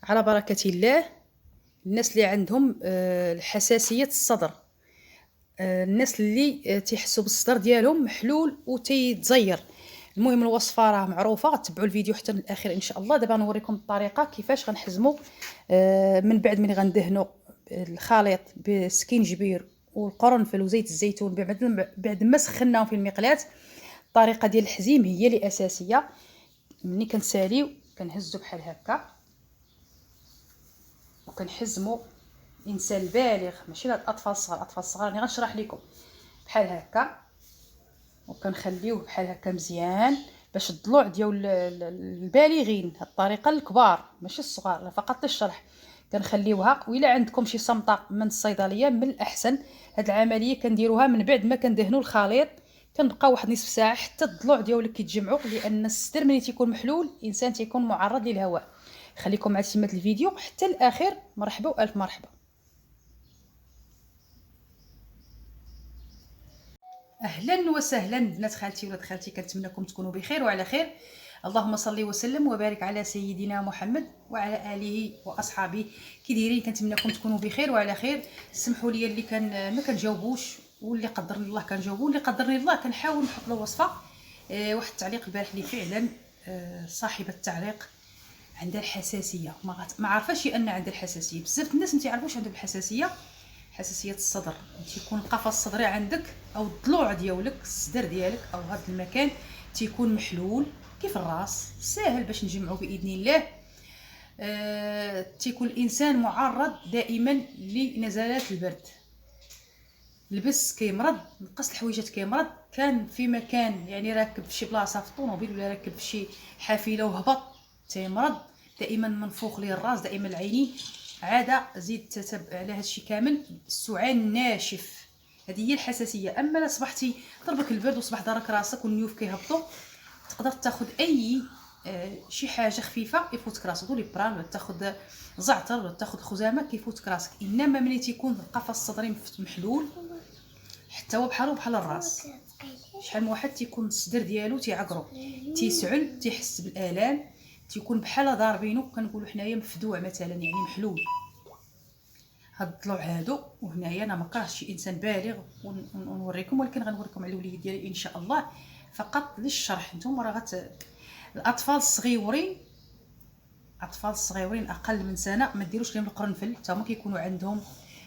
على بركة الله. الناس اللي عندهم الحساسية الصدر، الناس اللي تيحسوا بالصدر ديالهم محلول وتيتزير. المهم الوصفة راه معروفة، تبعوا الفيديو حتى للآخر إن شاء الله. دابا نوريكم الطريقة كيفاش غنحزموا من بعد من غندهنوا الخليط بالسكينجبير والقرنفل وزيت الزيتون بعد ما سخناهم في المقلاة. الطريقة ديال الحزيم هي اللي أساسية. ملي كنساليو كنهزو بحال هكا وكنحزموا انسان بالغ، ماشي الاطفال الصغار. الاطفال الصغار راني غنشرح لكم بحال هكا، وكنخليوه بحال هكا مزيان باش الضلوع ديال البالغين. هاد الطريقه للكبار ماشي الصغار، لا فقط للشرح. كنخليوها، وإلا عندكم شي صمطه من الصيدليه من الاحسن. هاد العمليه كنديروها من بعد ما كندهنوا الخليط، كنبقى واحد نصف ساعه حتى الضلوع ديالك كيتجمعوا، لان الصدر ملي تيكون محلول الانسان تيكون معرض للهواء. خليكم مع تمة الفيديو حتى الاخر. مرحبا والف مرحبا. اهلا وسهلا بنات خالتي ولاد خالتي، كنتمنىكم تكونوا بخير وعلى خير. اللهم صل وسلم وبارك على سيدنا محمد وعلى اله واصحابه. كي دايرين؟ كنتمنىكم تكونوا بخير وعلى خير. سمحوا لي اللي ما كنجاوبوش، واللي قدرني الله كنجاوبو، واللي قدرني الله كنحاول نحط له وصفه. واحد التعليق البارح اللي فعلا صاحبه التعليق عندها الحساسيه، ما عارفاش ان عندها الحساسيه. بزاف الناس ما تعرفوش عندهم الحساسيه. حساسيه الصدر تيكون القفص الصدري عندك او الضلوع ديالك، الصدر ديالك او هذا المكان تيكون محلول كيف الراس. ساهل باش نجمعوا باذن الله. تيكون الانسان معرض دائما لنزلات البرد. لبس كيمرض، نقص الحويجات كيمرض، كان في مكان يعني راكب في شي بلاصه في الطوموبيل ولا راكب في شي حافله وهبط تيمرض. دائما منفوخ ليه الراس، دائما العينين. عاده زيد تتبع على هادشي كامل السعال ناشف. هذه هي الحساسيه. اما لا صبحتي ضربك البرد وصبح دارك راسك والنيوف كيهبطوا، تقدر تاخذ اي شي حاجه خفيفه يفوتك راسك، دولي بران ولا تاخذ زعتر ولا تاخذ خزامه كيفوتك راسك. انما ملي تيكون القفص الصدري محلول حتى هو بحال الراس. شحال من واحد تيكون الصدر ديالو تيعقرو، تيسعل، تيحس بالالام، تيكون بحال ضاربينو. كنقولوا حنايا مفدوع مثلا، يعني محلول. هاد الضلوع هادو، وهنايا انا ما كرهتش شي انسان بالغ ونوريكم، ولكن غنوريكم على الوليد ديالي ان شاء الله فقط للشرح. نتوما راه الاطفال الصغيورين، الاطفال الصغيورين اقل من سنه ما ديروش لهم القرنفل، حتى هما كيكونوا عندهم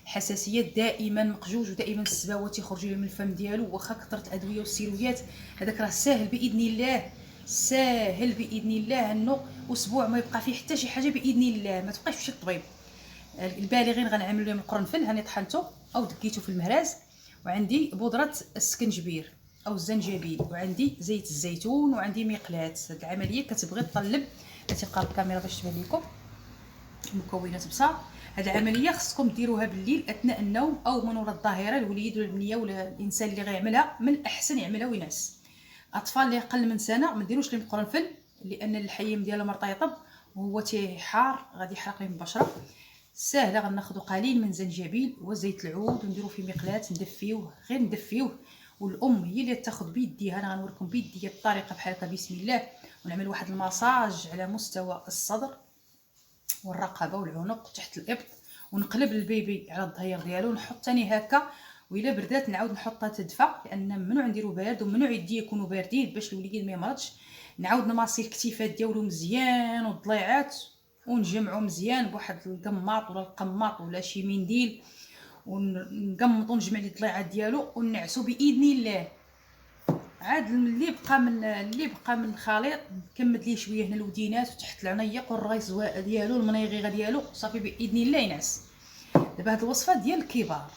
حساسيه دائما مقجوج، ودائما السباوه تيخرجوا من الفم ديالو. واخا كثرت ادويه والسيرويات، هذاك راه ساهل باذن الله، ساهل باذن الله انه اسبوع ما يبقى فيه حتى شي حاجه باذن الله. ما تبقاش تمشي للطبيب. البالغين غنعمل لهم القرنفل، هاني طحنته او دقيته في المهراز، وعندي بودره السكنجبير او الزنجبيل، وعندي زيت الزيتون، وعندي مقلاة. هاد العمليه كتبغي تطلب، تلقى الكاميرا باش تبان لكم مكونات بساط. هاد العمليه خصكم ديروها بالليل اثناء النوم او من وراء الظهيره. الوليد ولا البنيه ولا الانسان اللي غيعملها من الاحسن يعملها وينعس. اطفال اللي اقل من سنه ما ديروش لهم القرنفل، لان الحيم ديالو مرطيطب وهو تيحار، غادي يحرق لهم البشره. ساهله. غناخذوا قليل من زنجبيل وزيت العود ونديروا في مقلاة، ندفيوه، غير ندفيوه. والام هي اللي تاخذ بيديها، انا غنوريكم بيديا الطريقه بحال هكا بسم الله. ونعمل واحد المساج على مستوى الصدر والرقبه والعنق تحت الابط، ونقلب البيبي على الظهير ديالو، نحط ثاني هكا. وإلا بردات نعاود نحطها تدفى، لان ممنوع نديرو بارد وممنوع يدي يكونوا باردين باش الوليد ما يمرضش. نعاود نماصي الكتيفات ديالو مزيان والضليعات، ونجمعو مزيان بواحد القماط ولا القماط ولا شي منديل، ونقمطو نجمع لي الضليعات ديالو ونعسو باذن الله. عاد اللي بقى من الخليط نكمد ليه شويه هنا الودينات وتحت العنيق والرايس ديالو المنيغيغه ديالو، صافي باذن الله ينعس. دابا هاد الوصفه ديال الكبار،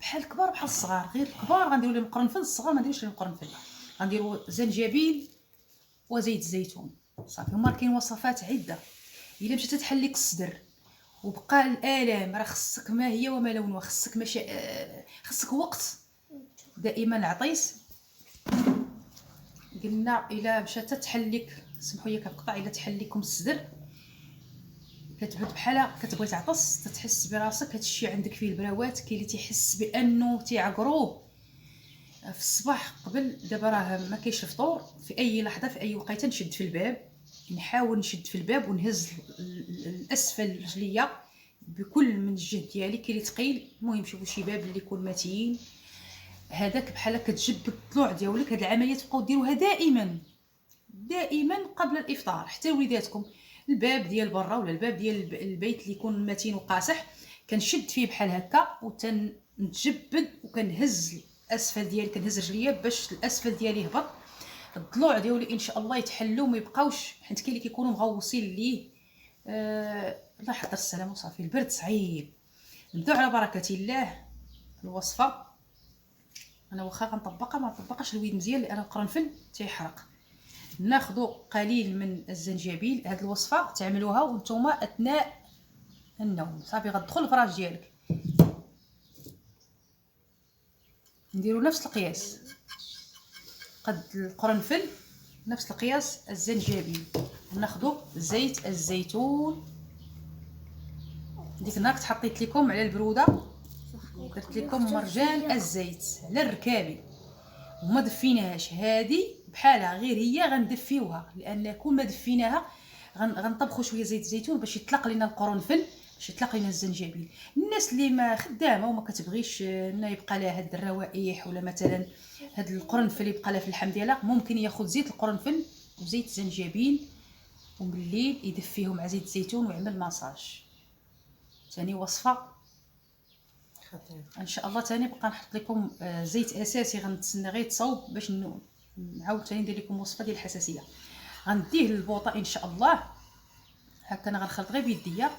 بحال الكبار بحال الصغار، غير الكبار غنديروا لهم القرنفل، الصغار ما نديروش لهم القرنفل. غنديروا زنجبيل وزيت الزيتون صافي. هما كاين وصفات عده. الا مشات تحل لك الصدر وبقى الالام، راه خصك ما هي وما لونها، خصك ماشي خصك وقت. دائما العطيس قلنا الا مشات تحل لك، سمحوا لي كنقطع، الا تحل لكم الصدر كتبدا بحال كتبغي تعطس، تتحس براسك هادشي عندك فيه البراوات. كاين اللي تيحس بانه تيعقروه في الصباح قبل. دابا راه ما كاينش الفطور، في اي لحظه في اي وقيته نشد في الباب، نحاول نشد في الباب ونهز الاسفل الرجليه بكل من الجهد ديالي كاين اللي ثقيل. المهم شوفوا شي باب اللي يكون متين هذاك بحال كتجبد الضلوع ديالك. هاد العمليه تبقاو ديروها دائما قبل الافطار حتى وليداتكم. الباب ديال برا ولا الباب ديال البيت اللي يكون متين وقاصح كنشد فيه بحال هكا وتنجبد وكنهز الاسفل ديالي، كنهز رجليا باش الاسفل ديالي يهبط. الضلوع ديالي ان شاء الله يتحلوا ما يبقاوش، حيت كاين اللي كيكونوا مغوصين ليه. الله يحضر السلامه وصافي. البرد صعيب. نبداو على بركه الله. الوصفه انا واخا غنطبقها ما نطبقش الويد مزيان لان القرنفل تيحرق. ناخذ قليل من الزنجبيل. هاد الوصفه تعملوها وانتم اثناء النوم صافي غتدخل الفراش ديالك. نديرو نفس القياس قد القرنفل نفس القياس الزنجبيل. ناخذ زيت الزيتون. ديك النهار حطيت لكم على البروده درت لكم مرجان الزيت على الركابي وما دفيناهاش. هذه بحالها غير هي غندفيوها لان كون ما دفيناها غنطبخوا شويه زيت الزيتون باش يطلق لنا القرنفل باش يطلق لنا الزنجبيل. الناس اللي ما خدامه وما كتبغيش انه يبقى لها هاد الروائح ولا مثلا هاد القرنفل يبقى لها في اللحم ديالها ممكن ياخذ زيت القرنفل وزيت الزنجبيل وبالليل يدفيهم مع زيت الزيتون ويعمل ماساج. ثاني وصفه ان شاء الله. ثاني بقى نحط لكم زيت اساسي غنتسنى غير تصاوب باش نعاود ثاني ندير لكم وصفه ديال الحساسيه. غنديه للبوطه ان شاء الله. هكا انا غنخلط غير بيديا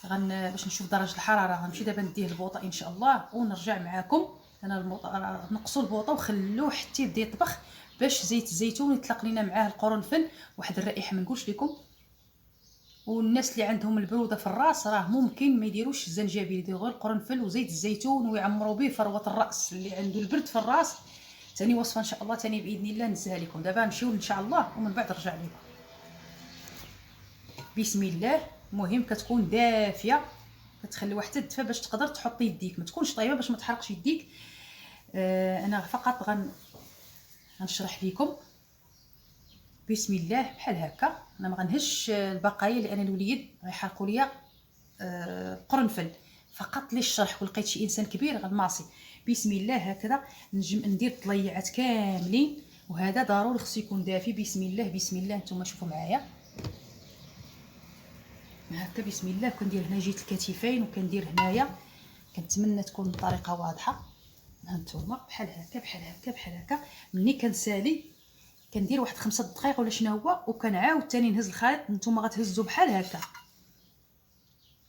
باش نشوف درجه الحراره. غنمشي دابا نديه للبوطه ان شاء الله ونرجع معاكم. انا نقصوا البوطه وخلوه حتى يبدا يطبخ باش زيت الزيتون يطلق لينا معاه القرنفل. واحد الرائحه ما نقولش لكم. والناس اللي عندهم البروده في الراس راه ممكن ما يديروش الزنجبيل، يديروا غير القرنفل وزيت الزيتون ويعمروا به فروه الراس اللي عنده البرد في الراس. ثاني وصفه ان شاء الله ثاني باذن الله نزلها لكم. دابا نمشيو ان شاء الله ومن بعد نرجع لكم. بسم الله. المهم كتكون دافيه كتخليوها حتى تدفى باش تقدر تحط يديك، ما تكونش طايبه باش ما تحرقش يديك. انا فقط غنشرح لكم. بسم الله. بحال هكا انا ما غنهش البقايا لان الوليد غيحرقوا ليا القرنفل فقط للشرح. ولقيت شي انسان كبير غنماصي. بسم الله. هكذا ندير طليعات كاملين وهذا ضروري خصو يكون دافي. بسم الله بسم الله. نتوما شوفوا معايا هكا. بسم الله. كندير هنا جهه الكتفين وكندير هنايا. كنتمنى تكون الطريقه واضحه. هانتوما بحال هكا بحال هكا بحال هكا. ملي كنسالي كندير واحد 5 دقائق ولا شنو هو وكنعاود ثاني نهز الخليط. نتوما غتهزوا بحال هكا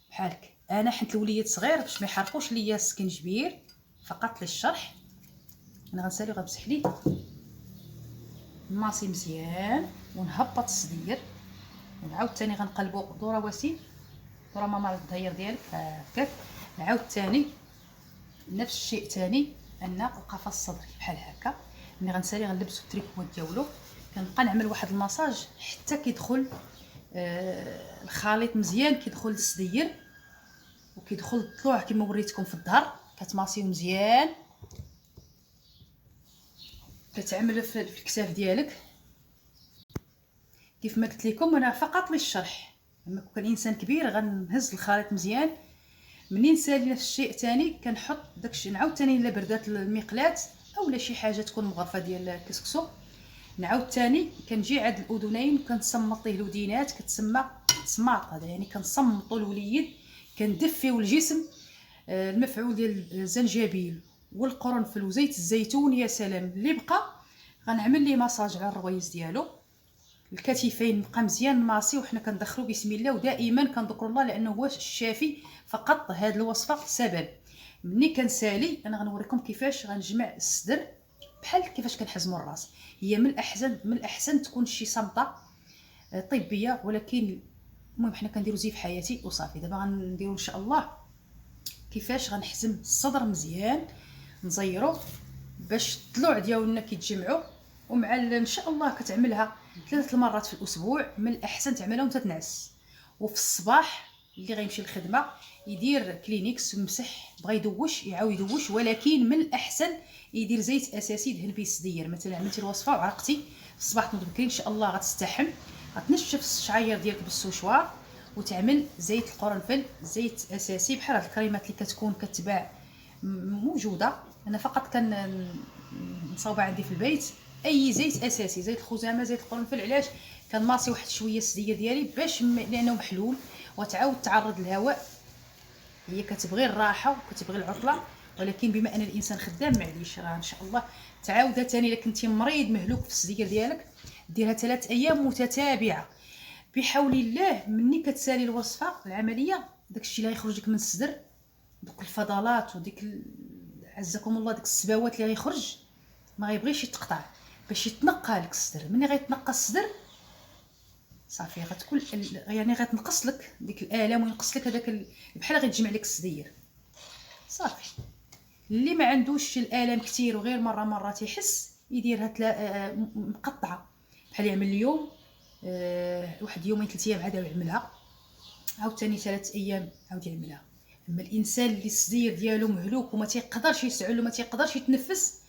بحالك. انا حيت الوليد صغير باش ما يحرقوش ليا السكنجبير فقط للشرح. انا غنسالي وغنمسح ليه الماصي مزيان ونهبط الصدير ونعاود ثاني غنقلبو دوره وسيم دوره ماما الظهير ديالك هكاك. نعاود ثاني نفس الشيء ثاني ان القفص الصدري بحال هكا. ملي غنسالي غنلبسو التريكو ديالو كنبقى نعمل واحد الماساج حتى كيدخل الخليط مزيان كيدخل للصدير وكيدخل الضلوع كما وريتكم في الظهر. كتماسيو مزيان كتعمل في الكتاف ديالك كيف ما قلت لكم. انا فقط للشرح. لما كان انسان كبير غنهز الخليط مزيان. منين نسالي نفس الشيء ثاني كنحط داكشي. نعاود ثاني الا بردات المقلاه اولا شي حاجه تكون مغرفه ديال الكسكسو. نعاود ثاني كنجي عند الاذنين كنصمط ليه الودينات كتسمى تصماط. هذا يعني كنصمطوا الوليد كندفيو الجسم. المفعول ديال الزنجبيل والقرنفل وزيت الزيتون يا سلام. اللي بقى غنعمل ليه ماساج على الرويز ديالو. الكتفين بقى مزيان ماسي وحنا كندخلو بسم الله ودائما كنذكر الله لانه هو الشافي. فقط هذه الوصفه سبب. ملي كنسالي انا غنوريكم كيفاش غنجمع الصدر بحال كيفاش كنحزموا الراس. هي من الاحسن تكون شي صمته طبيه ولكن المهم حنا كنديروا زي في حياتي وصافي. دابا غنديروا ان شاء الله كيفاش غنحزم الصدر مزيان نزيرو باش الضلوع ديالنا كيتجمعوا. ومع ان شاء الله كتعملها 3 مرات في الاسبوع. من الاحسن تعملها وانت تنعس. وفي الصباح اللي غيمشي للخدمه يدير كلينيكس ويمسح. بغى يدوش يعاود يدوش ولكن من الاحسن يدير زيت اساسي يدهن به الصدير. مثلا عملتي الوصفه وعرقتي في الصباح تنوض بكري ان شاء الله غتستحم غتنشف الشعاير ديالك بالسوشوار وتعمل زيت القرنفل، زيت اساسي بحال هاد الكريمات اللي كتكون كتباع موجوده. انا فقط مصاوبه عندي في البيت اي زيت اساسي، زيت الخزامه، زيت القرنفل. علاش؟ كنماصي واحد شويه السديه ديالي باش لانه محلول وتعاود تعرض للهواء. هي كتبغي الراحه وكتبغي العطله، ولكن بما ان الانسان خدام معليش راه ان شاء الله تعاودها ثاني. الا كنتي مريض مهلوك في السدير ديالك ديرها 3 ايام متتابعه بحول الله. مني كتسالي الوصفه العمليه داكشي اللي غيخرج لك من الصدر، دوك الفضلات وديك عزكم الله ديك السباوات اللي غيخرج ما غيبغيش يتقطع باش يتنقى لك الصدر. ملي غيتنقى الصدر صافي غتكون يعني غتنقص لك ديك الالام وينقص لك هذاك بحال غيتجمع لك الصدير صافي. اللي ما عندوش الالام كثير وغير مره تيحس يديرها مقطعه، بحال يعمل اليوم واحد يومين 3 ايام عاد يعملها، عاوتاني 3 ايام عاود يعملها. اما الانسان اللي الصدير ديالو مهلوك وما تيقدرش يسعل وما تيقدرش يتنفس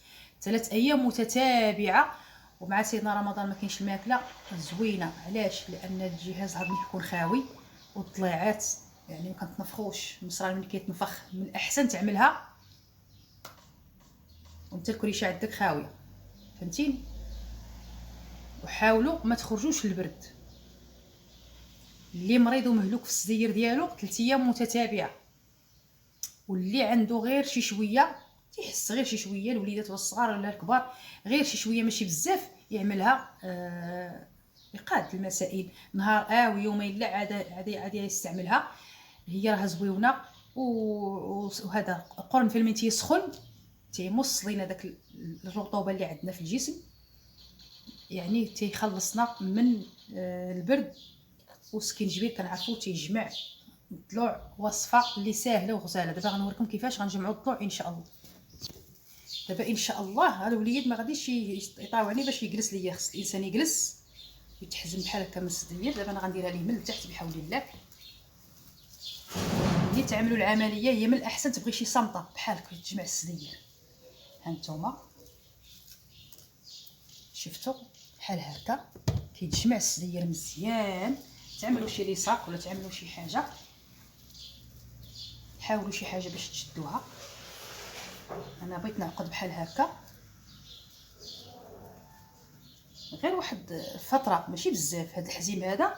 3 ايام متتابعه. ومع سيدنا رمضان ما كاينش الماكله زوينه. علاش؟ لان الجهاز الهضمي كيكون خاوي والطليعات يعني ما كنتنفخوش. المصران ملي كيتنفخ من الاحسن تعملها وانت الكريشه عندك خاويه، فهمتيني؟ وحاولوا ما تخرجوش للبرد. اللي مريض ومهلوك في الصدير ديالو 3 ايام متتابعه، واللي عنده غير شي شويه تيحس غير شي شويه، الوليدات والصغار ولا الكبار غير شي شويه ماشي بزاف، يعملها يقاد المسائل نهار ويومين لا عاد يستعملها. هي راها زويونه. وهذا القرنفل من تيسخن تيمص لينا داك الرطوبه اللي عندنا في الجسم، يعني تيخلصنا من البرد. والسكينجبير كنعرفوا تيجمع الضلوع. وصفه اللي ساهله وغزاله. دابا غنوريكم كيفاش غنجمعوا الضلوع ان شاء الله. دابا ان شاء الله هذا الوليد ما غاديش يطاوعني باش يجلس ليا، خص الانسان يجلس يتحزم بحال هكا من الصدير. دابا انا غنديرها ليه من التحت بحول الله. ملي تعملوا العمليه هي من الاحسن تبغي شي صمطه بحال هكا تجمع الصدير. ها نتوما شفتوا بحال هكا كيتجمع الصدير مزيان. تعملوا شي ليصاق ولا تعملوا شي حاجه، حاولوا شي حاجه باش تشدوها. انا بغيت نعقد بحال هكا غير واحد فتره ماشي بزاف. هذا الحزيم هذا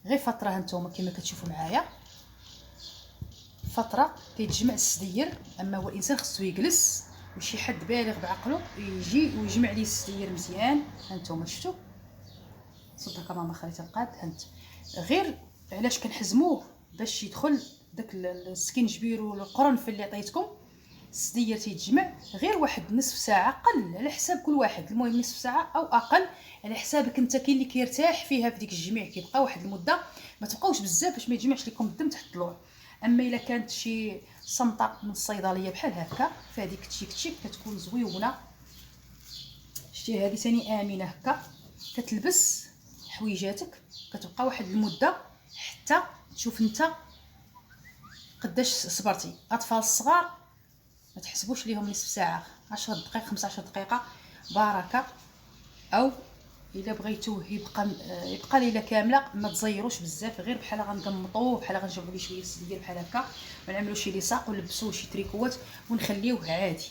غير فتره، هانتوما كما كتشوفوا معايا فتره كيتجمع الصدير. اما هو الانسان خصو يجلس وشي حد بالغ بعقله يجي ويجمع ليه الصدير مزيان. هانتوما شفتوا صدق كما ما خليت القاد. هانت غير علاش كنحزموه باش يدخل داك السكينجبير والقرنفل اللي عطيتكم. الصدير تيتجمع غير واحد نصف ساعه قل على حساب كل واحد، المهم نصف ساعه او اقل على حسابك انت. كاين اللي كيرتاح فيها في ديك الجميع كيبقى واحد المده، ما تبقاوش بزاف باش ما يجمعش لكم الدم تحت الضلوع. اما الا كانت شي صمطه من الصيدليه بحال هكا فهاديك تشيك كتكون زويونه. شتي هذه ثاني امنه هكا كتلبس حويجاتك كتبقى واحد المده حتى تشوف انت قداش صبرتي. اطفال الصغار ما تحسبوش ليهم نصف ساعه، 10 دقائق 15 دقيقه بركه. او الا بغيتوه يبقى ليله كامله ما تزيروش بزاف، غير بحال غنقمطوه بحال غنجيبو ليه شويه السدير بحال هكا ونعملوا شي لصاق ونلبسوه شي تريكوات ونخليوه عادي.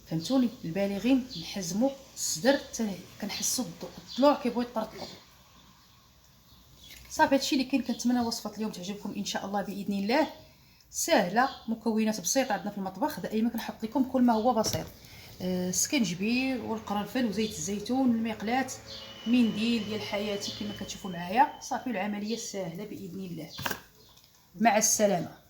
فهمتوني؟ البالغين نحزموا الصدر حتى كنحسوا الضلوع كيبغيو يطرطقوا. صافي هادشي اللي كاين. كنتمنى وصفه اليوم تعجبكم ان شاء الله باذن الله. سهله، مكونات بسيطه عندنا في المطبخ. دائما كنحط لكم كل ما هو بسيط. السكنجبير والقرنفل وزيت الزيتون المقلاة، منديل ديال حياتي كما كتشوفوا معايا. صافي العمليه سهله باذن الله. مع السلامه.